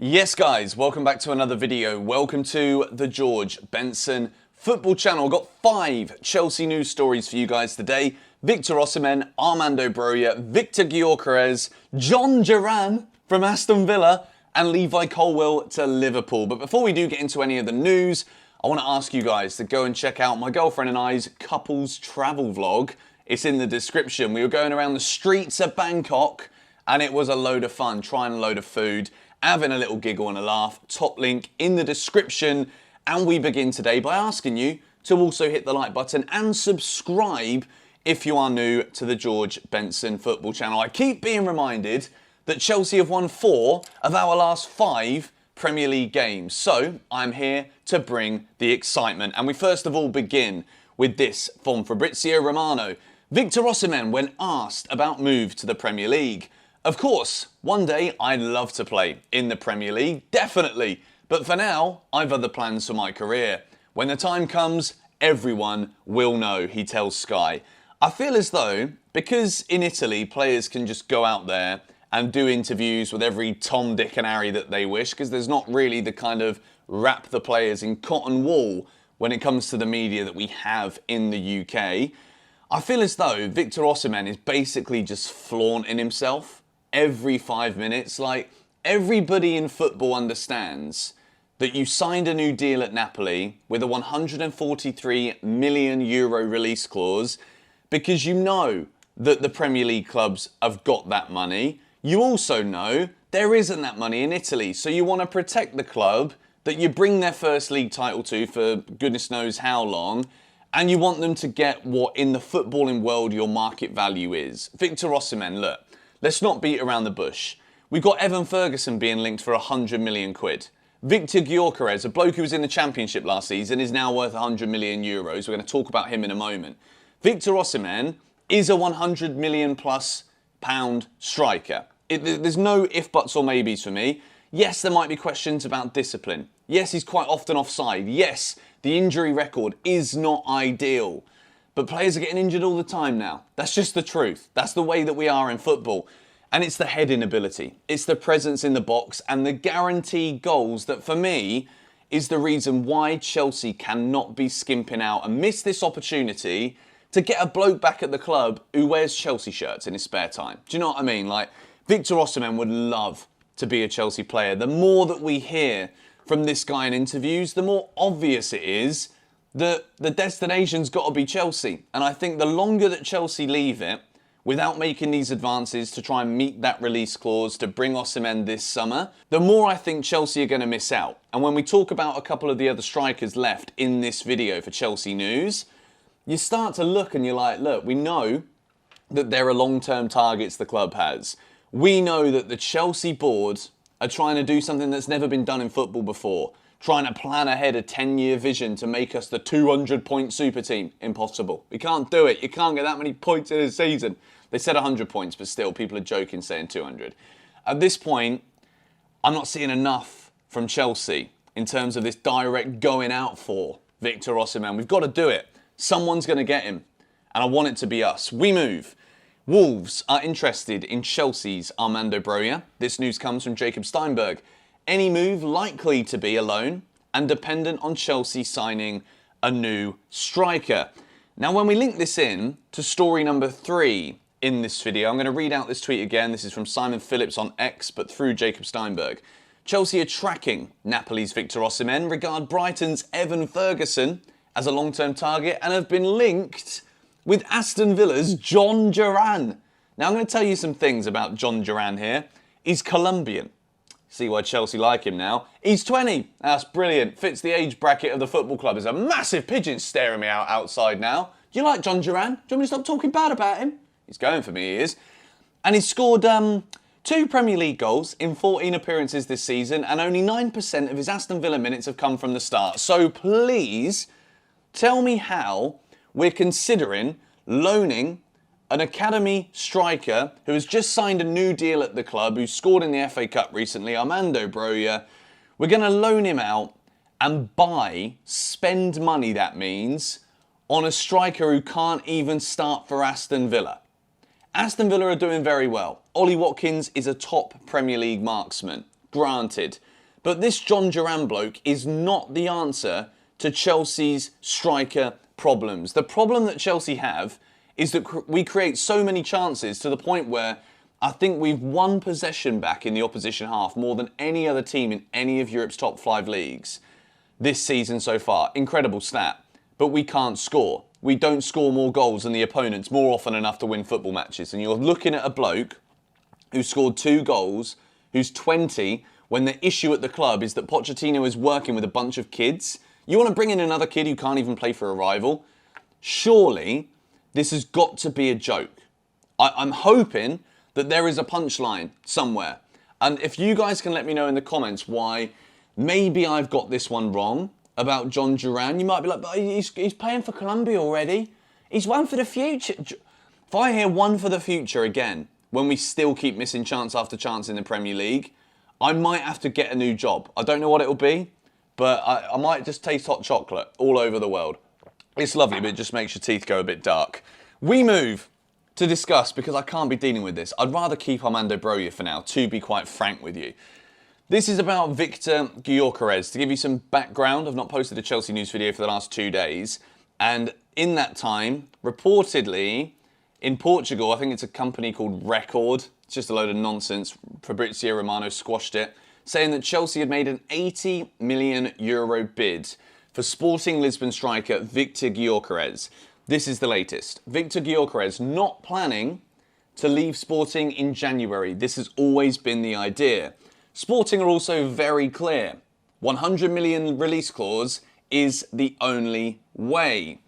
Yes guys, welcome back to another video. Welcome to the George Benson football channel. I've got 5 Chelsea news stories for you guys today. Victor Osimhen, Armando Broja, Victor Gyokeres, Duran from Aston Villa and Levi Colwill to Liverpool. But before we do get into any of the news, I want to ask you guys to go and check out my girlfriend and I's couples travel vlog. It's in the description. We were going around the streets of Bangkok and it was a load of fun, trying a load of food, having a little giggle and a laugh. Top link in the description. And we begin today by asking you to also hit the like button and subscribe if you are new to the George Benson football channel. I keep being reminded that Chelsea have won 4 of our last 5 Premier League games. So I'm here to bring the excitement. And we first of all begin with this from Fabrizio Romano. Victor Osimhen when asked about move to the Premier League. Of course, one day I'd love to play in the Premier League, definitely. But for now, I've other plans for my career. When the time comes, everyone will know, he tells Sky. I feel as though, because in Italy, players can just go out there and do interviews with every Tom, Dick and Harry that they wish, because there's not really the kind of wrap the players in cotton wool when it comes to the media that we have in the UK. I feel as though Victor Osimhen is basically just flaunting himself every 5 minutes. Like, everybody in football understands that you signed a new deal at Napoli with a 143 million euro release clause because you know that the Premier League clubs have got that money. You also know there isn't that money in Italy, so you want to protect the club that you bring their first league title to for goodness knows how long, and you want them to get what in the footballing world your market value is. Victor Osimhen, look, let's not beat around the bush. We've got Evan Ferguson being linked for 100 million quid. Victor Gyokeres, a bloke who was in the Championship last season, is now worth 100 million euros. We're going to talk about him in a moment. Victor Osimhen is a 100 million plus pound striker. There's no if, buts or maybes for me. Yes, there might be questions about discipline. Yes, he's quite often offside. Yes, the injury record is not ideal. But players are getting injured all the time now. That's just the truth. That's the way that we are in football. And it's the heading ability. It's the presence in the box and the guaranteed goals that, for me, is the reason why Chelsea cannot be skimping out and miss this opportunity to get a bloke back at the club who wears Chelsea shirts in his spare time. Do you know what I mean? Like, Victor Osimhen would love to be a Chelsea player. The more that we hear from this guy in interviews, the more obvious it is that the destination's got to be Chelsea. And I think the longer that Chelsea leave it without making these advances to try and meet that release clause to bring Osimhen this summer, the more I think Chelsea are going to miss out. And when we talk about a couple of the other strikers left in this video for Chelsea news, you start to look and you're like, look, we know that there are long-term targets the club has. We know that the Chelsea board are trying to do something that's never been done in football before. Trying to plan ahead a 10-year vision to make us the 200-point super team. Impossible. We can't do it. You can't get that many points in a season. They said 100 points, but still, people are joking saying 200. At this point, I'm not seeing enough from Chelsea in terms of this direct going out for Victor Osimhen. We've got to do it. Someone's going to get him, and I want it to be us. We move. Wolves are interested in Chelsea's Armando Broja. This news comes from Jacob Steinberg. Any move likely to be a loan and dependent on Chelsea signing a new striker. Now, when we link this in to story number 3 in this video, I'm going to read out this tweet again. This is from Simon Phillips on X, but through Jacob Steinberg. Chelsea are tracking Napoli's Victor Osimhen, regard Brighton's Evan Ferguson as a long-term target, and have been linked with Aston Villa's Duran. Now, I'm going to tell you some things about Duran here. He's Colombian. See why Chelsea like him now. He's 20. That's brilliant. Fits the age bracket of the football club. There's a massive pigeon staring me out outside now. Do you like Duran? Do you want me to stop talking bad about him? He's going for me, he is. And he's scored 2 Premier League goals in 14 appearances this season, and only 9% of his Aston Villa minutes have come from the start. So please tell me how we're considering loaning an academy striker who has just signed a new deal at the club, who scored in the FA Cup recently, Armando Broja. We're going to loan him out and spend money, that means, on a striker who can't even start for Aston Villa. Aston Villa are doing very well. Ollie Watkins is a top Premier League marksman. granted. But this John Duran bloke is not the answer to Chelsea's striker problems. The problem that Chelsea have is that we create so many chances to the point where I think we've won possession back in the opposition half more than any other team in any of Europe's top 5 leagues this season so far. Incredible stat. But we can't score. We don't score more goals than the opponents more often enough to win football matches. And you're looking at a bloke who scored 2 goals, who's 20, when the issue at the club is that Pochettino is working with a bunch of kids. You want to bring in another kid who can't even play for a rival? Surely, this has got to be a joke. I'm hoping that there is a punchline somewhere. And if you guys can let me know in the comments why maybe I've got this one wrong about John Duran, you might be like, but he's playing for Colombia already. He's one for the future. If I hear one for the future again, when we still keep missing chance after chance in the Premier League, I might have to get a new job. I don't know what it'll be, but I might just taste hot chocolate all over the world. It's lovely, but it just makes your teeth go a bit dark. We move to discuss, because I can't be dealing with this. I'd rather keep Armando Broja for now, to be quite frank with you. This is about Victor Gyokeres. To give you some background, I've not posted a Chelsea news video for the last 2 days. And in that time, reportedly, in Portugal, I think it's a company called Record. It's just a load of nonsense. Fabrizio Romano squashed it, saying that Chelsea had made an €80 million bid for Sporting Lisbon striker Victor Gyokeres. This is the latest. Victor Gyokeres not planning to leave Sporting in January. This has always been the idea. Sporting are also very clear. 100 million release clause is the only way.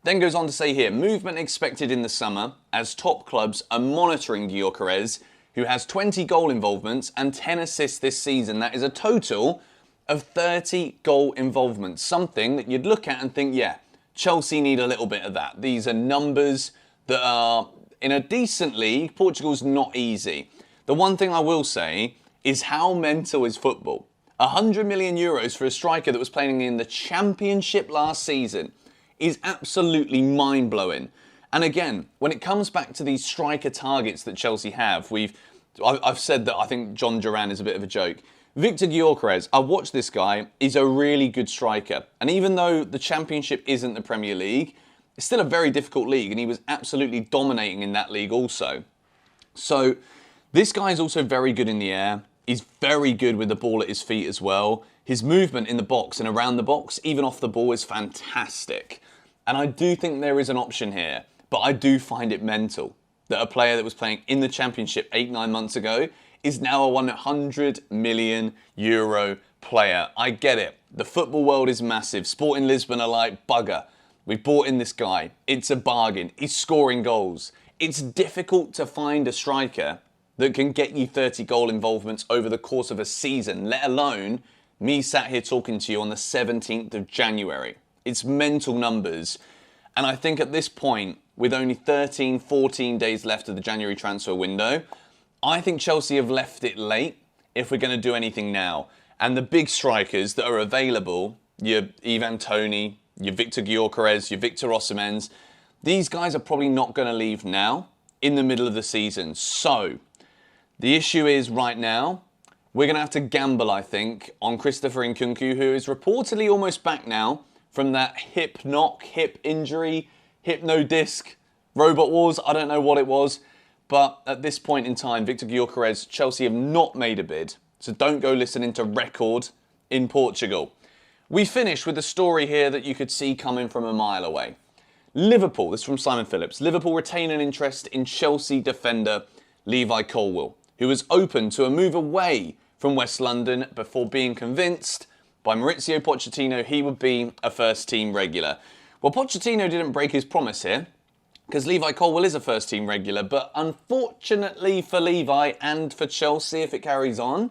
Then goes on to say here, movement expected in the summer as top clubs are monitoring Gyokeres, who has 20 goal involvements and 10 assists this season. That is a total of 30 goal involvements. Something that you'd look at and think, yeah, Chelsea need a little bit of that. These are numbers that are, in a decent league, Portugal's not easy. The one thing I will say is how mental is football? 100 million euros for a striker that was playing in the Championship last season is absolutely mind-blowing. And again, when it comes back to these striker targets that Chelsea have, I've said that I think John Duran is a bit of a joke. Victor Gyokeres, I watched this guy, he's a really good striker. And even though the Championship isn't the Premier League, it's still a very difficult league, and he was absolutely dominating in that league also. So this guy is also very good in the air. He's very good with the ball at his feet as well. His movement in the box and around the box, even off the ball, is fantastic. And I do think there is an option here, but I do find it mental that a player that was playing in the Championship 8-9 months ago is now a 100 million euro player. I get it. The football world is massive. Sporting Lisbon are like, bugger. We bought in this guy. It's a bargain. He's scoring goals. It's difficult to find a striker that can get you 30 goal involvements over the course of a season, let alone me sat here talking to you on the 17th of January. It's mental numbers. And I think at this point, with only 13, 14 days left of the January transfer window, I think Chelsea have left it late if we're going to do anything now. And the big strikers that are available, your Ivan Toney, your Victor Gyokeres, your Victor Osimhen, these guys are probably not going to leave now in the middle of the season. So the issue is right now, we're going to have to gamble, I think, on Christopher Nkunku, who is reportedly almost back now from that hip knock, hip injury, hypno disc, robot wars. I don't know what it was. But at this point in time, Victor Gyokeres, Chelsea have not made a bid. So don't go listening to Record in Portugal. We finish with a story here that you could see coming from a mile away. Liverpool, this is from Simon Phillips. Liverpool retain an interest in Chelsea defender Levi Colwill, who was open to a move away from West London before being convinced by Mauricio Pochettino he would be a first-team regular. Well, Pochettino didn't break his promise here, because Levi Colwill is a first-team regular, but unfortunately for Levi and for Chelsea, if it carries on,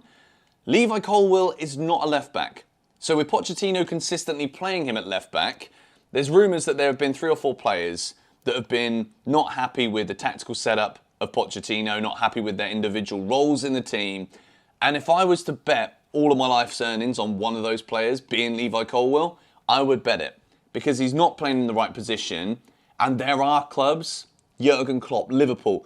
Levi Colwill is not a left-back. So with Pochettino consistently playing him at left-back, there's rumours that there have been 3 or 4 players that have been not happy with the tactical setup of Pochettino, not happy with their individual roles in the team. And if I was to bet all of my life's earnings on one of those players being Levi Colwill, I would bet it. Because he's not playing in the right position. And there are clubs, Jurgen Klopp, Liverpool.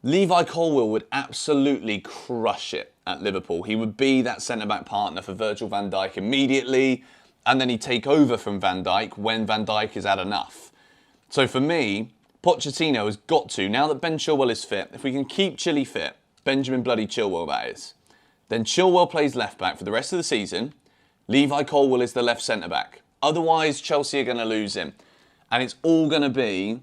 Levi Colwill would absolutely crush it. at Liverpool. He would be that centre-back partner for Virgil van Dijk immediately, and then he'd take over from Van Dijk when Van Dijk has had enough. So for me, Pochettino has got to, now that Ben Chilwell is fit, if we can keep Chilly fit, Benjamin bloody Chilwell that is, then Chilwell plays left-back for the rest of the season, Levi Colwill is the left centre-back. Otherwise, Chelsea are going to lose him. And it's all going to be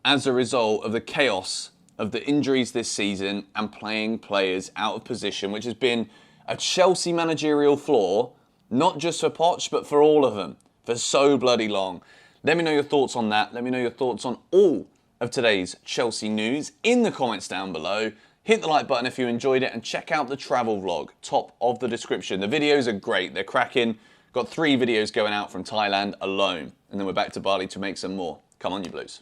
as a result of the chaos of the injuries this season and playing players out of position, which has been a Chelsea managerial flaw, not just for Poch, but for all of them, for so bloody long. Let me know your thoughts on that. Let me know your thoughts on all of today's Chelsea news in the comments down below. Hit the like button if you enjoyed it and check out the travel vlog, top of the description. The videos are great, they're cracking. Got 3 videos going out from Thailand alone. And then we're back to Bali to make some more. Come on, you Blues.